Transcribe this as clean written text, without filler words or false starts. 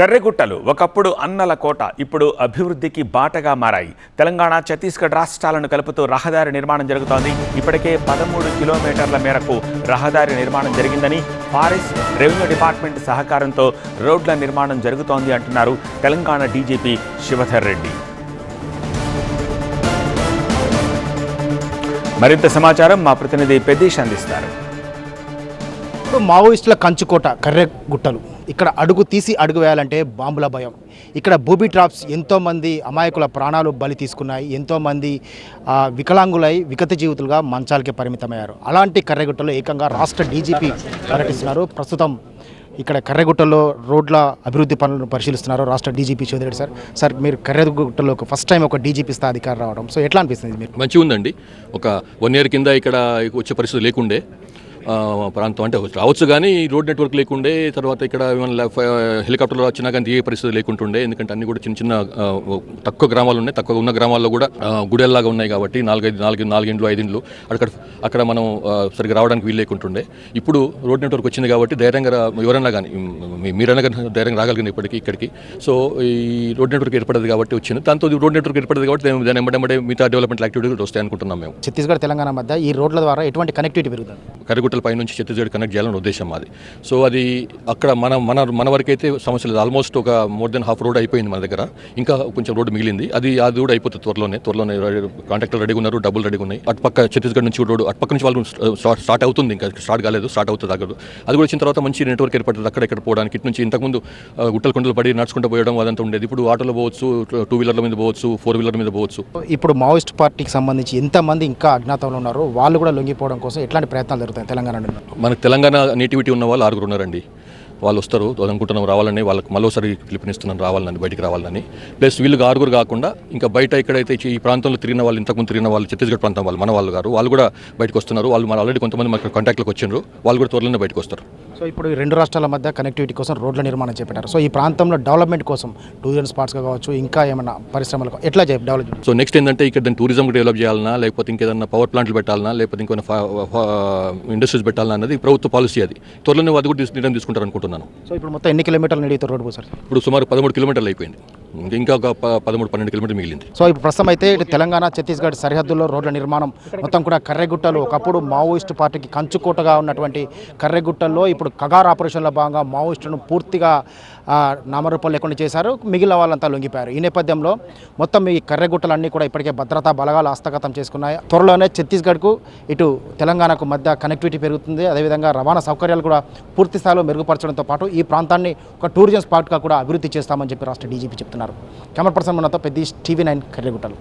కర్రెగుట్టలు ఒకప్పుడు అన్నల కోట ఇప్పుడు అభివృద్ధికి బాటగా మారాయి. తెలంగాణ, ఛత్తీస్గఢ్ రాష్ట్రాలను కలుపుతూ రహదారి నిర్మాణం జరుగుతోంది. ఇప్పటికే 13 కిలోమీటర్ల మేరకు రహదారి నిర్మాణం జరిగిందని, ఫారెస్ట్ రెవెన్యూ డిపార్ట్మెంట్ సహకారంతో రోడ్ల నిర్మాణం జరుగుతోంది అంటున్నారు తెలంగాణ డీజీపీ శివధర్ రెడ్డి. మరింత సమాచారం మా ప్రతినిధి పెద్దీష్ అందిస్తారు. ఇప్పుడు మావోయిస్టుల కంచుకోట కర్రెగుట్టలు. ఇక్కడ అడుగు తీసి అడుగు వేయాలంటే బాంబుల భయం. ఇక్కడ బూబీ ట్రాప్స్ ఎంతోమంది అమాయకుల ప్రాణాలు బలి తీసుకున్నాయి. ఎంతోమంది వికలాంగులై వికత జీవితులుగా మంచాలకే పరిమితమయ్యారు. అలాంటి కర్రెగుట్టలో ఏకంగా రాష్ట్ర డీజీపీ పర్యటిస్తున్నారు. ప్రస్తుతం ఇక్కడ కర్రెగుట్టలో రోడ్ల అభివృద్ధి పనులను పరిశీలిస్తున్నారు రాష్ట్ర డీజీపీ చౌదరి సార్. సార్, మీరు కర్రెగుట్టలో ఫస్ట్ టైం ఒక డీజీపీ స్థాయి అధికారి రావడం, సో ఎట్లా అనిపిస్తుంది మీకు? మంచిగా ఉందండి. ఒక 1 year కింద ఇక్కడ వచ్చే పరిస్థితి లేకుండే ప్రాంతం, అంటే రావచ్చు కానీ రోడ్ నెట్వర్క్ లేకుండే. తర్వాత ఇక్కడ ఏమైనా హెలికాప్టర్లో వచ్చినా కానీ దిగే పరిస్థితి లేకుంటుండే. ఎందుకంటే అన్ని కూడా చిన్న చిన్న తక్కువ గ్రామాలు ఉన్నాయి. తక్కువ ఉన్న గ్రామాల్లో కూడా గుడెల్లాగా ఉన్నాయి కాబట్టి 4 ఇండ్లు 5 ఇండ్లు అక్కడ మనం సరిగ్గా రావడానికి వీలు లేకుంటుండే. ఇప్పుడు రోడ్ నెట్వర్క్ వచ్చింది కాబట్టి ధైర్యంగా ఎవరైనా కానీ మీరైనా కానీ ధైర్యంగా రాగలిగింది ఇక్కడికి. సో ఈ రోడ్ నెట్వర్క్ ఏర్పడదు కాబట్టి వచ్చింది. దాంతో రోడ్ నెట్వర్క్ ఏర్పడదు కాబట్టి దాని వెంబడే మిగతా డెవలప్మెంట్ యాక్టివిటీ వస్తాయి అనుకుంటున్నాం మేము. ఛత్తీస్గఢ్, తెలంగాణ మధ్య ఈ రోడ్ల ద్వారా ఎటువంటి కనెక్టివిటీ పెరుగుతుంది? కర్రెగుట్టల పై నుంచి ఛత్తీస్గఢ్ కనెక్ట్ చేయాలని ఉద్దేశం మాది. సో అది అక్కడ మన వరకు అయితే సమస్య లేదు. ఆల్మోస్ట్ ఒక మోర్ దెన్ హాఫ్ రోడ్ అయిపోయింది మన దగ్గర. ఇంకా కొంచెం రోడ్డు మిగిలింది. అది కూడా అయిపోతుంది త్వరలోనే. కాంట్రాక్టర్ రెడీగా ఉన్నారు, డబ్బులు రెడీగా ఉన్నాయి. అటుపక్క ఛత్తీస్గఢ్ నుంచి రోడ్డు అటుపక్క నుంచి వాళ్ళు స్టార్ట్ అవుతుంది. ఇంకా స్టార్ట్ కాలేదు, స్టార్ట్ అవుతుంది. అది కూడా వచ్చిన తర్వాత మంచి నెట్వర్క్ ఏర్పడుతుంది అక్కడెక్కడ పోవడానికి. ఇటు నుంచి ఇంతకుముందు గుట్టలు పడి నడుచుకుంటూ పోయడం అదంతా ఉండేది. ఇప్పుడు ఆటోలో పోవచ్చు, 2 వీలర్ల మీద పోవచ్చు, 4 వీలర్ మీద పోవచ్చు. ఇప్పుడు మావోయిస్ట్ పార్టీకి సంబంధించి ఎంతమంది ఇంకా అజ్ఞాతంలో ఉన్నారు, వాళ్ళు కూడా లొంగిపోవడం కోసం ఎట్లాంటి ప్రయత్నాలు జరుగుతాయి తెలంగాణ? మనకు తెలంగాణ నేటివిటీ ఉన్న వాళ్ళు 6 ఉన్నారండి. వాళ్ళు వస్తారు అనుకుంటున్నాం రావాలని. వాళ్ళకి మరోసారి పిలుపునిస్తున్నాను రావాలని, బయటికి రావాలని. ప్లస్ వీళ్ళు 6 కాకుండా ఇంకా బయట ఎక్కడైతే ఈ ప్రాంతంలో తిరిగిన వాళ్ళు, ఇంతకుముందు తిరిగిన వాళ్ళు, ఛత్తీస్గఢ్ ప్రాంతం వాళ్ళు, మన వాళ్ళు కూడా బయటకు వస్తున్నారు. వాళ్ళు ఆల్రెడీ కొంతమంది మనకు కాంటాక్ట్లోకి వచ్చినారు. వాళ్ళు కూడా త్వరలోనే బయటకు వస్తారు. సో ఇప్పుడు ఈ 2 రాష్ట్రాల మధ్య కనెక్టివిటీ కోసం రోడ్ల నిర్మాణం చేపట్టారు. సో ఈ ప్రాంతంలో డెవలప్మెంట్ కోసం టూరిజం స్పాట్స్గా కావచ్చు, ఇంకా ఏమైనా పరిశ్రమలు ఎట్లా డెవలప్? సో నెక్స్ట్ ఏంటంటే ఇక్కడ దాన్ని టూరిజం డెవలప్ చేయాలన్నా, లేకపోతే ఇంకేదన్నా పవర్ ప్లాంట్లు పెట్టాలన్నా, లేకపోతే ఇంకొన్ని ఇండస్ట్రీస్ పెట్టాలన్నా అన్నది ప్రభుత్వ పాలసీ. అది త్వరలోనే అది కూడా నిర్ణయం తీసుకుంటారు అనుకుంటున్నాను. సో ఇప్పుడు మొత్తం ఎన్ని కిలోమీటర్లు నడితే రోడ్డు సార్? ఇప్పుడు సుమారు 13 కిలోమీటర్లు అయిపోయింది. ఇంకా ఒక 13-12 కిలోమీటర్లు మిగిలింది. సో ఇప్పుడు ప్రస్తుతం అయితే తెలంగాణ, ఛత్తీస్గఢ్ సరిహద్దుల్లో రోడ్ల నిర్మాణం మొత్తం కూడా కర్రెగుట్టలు, ఒకప్పుడు మావోయిస్టు పార్టీకి కంచుకోటగా ఉన్నటువంటి కర్రెగుట్టల్లో ఇప్పుడు కగార్ ఆపరేషన్లో భాగంగా మావోయిస్టులను పూర్తిగా నామరూపాలు లేకుండా చేశారు. మిగిలిన వాళ్ళంతా లొంగిపోయారు. ఈ నేపథ్యంలో మొత్తం ఈ కర్రెగుట్టలన్నీ కూడా ఇప్పటికే భద్రతా బలగాలు హస్తగతం చేసుకున్నాయి. త్వరలోనే ఛత్తీస్గఢ్కు ఇటు తెలంగాణకు మధ్య కనెక్టివిటీ పెరుగుతుంది. అదేవిధంగా రవాణా సౌకర్యాలు కూడా పూర్తి స్థాయిలో మెరుగుపరచడంతో పాటు ఈ ప్రాంతాన్ని ఒక టూరిజం స్పాట్గా కూడా అభివృద్ధి చేస్తామని చెప్పి రాష్ట్ర డీజీపీ చెప్తున్నారు. కెమెరా పర్సన్ మనతో పెద్దీష్, TV9 కర్రెగుట్టలు.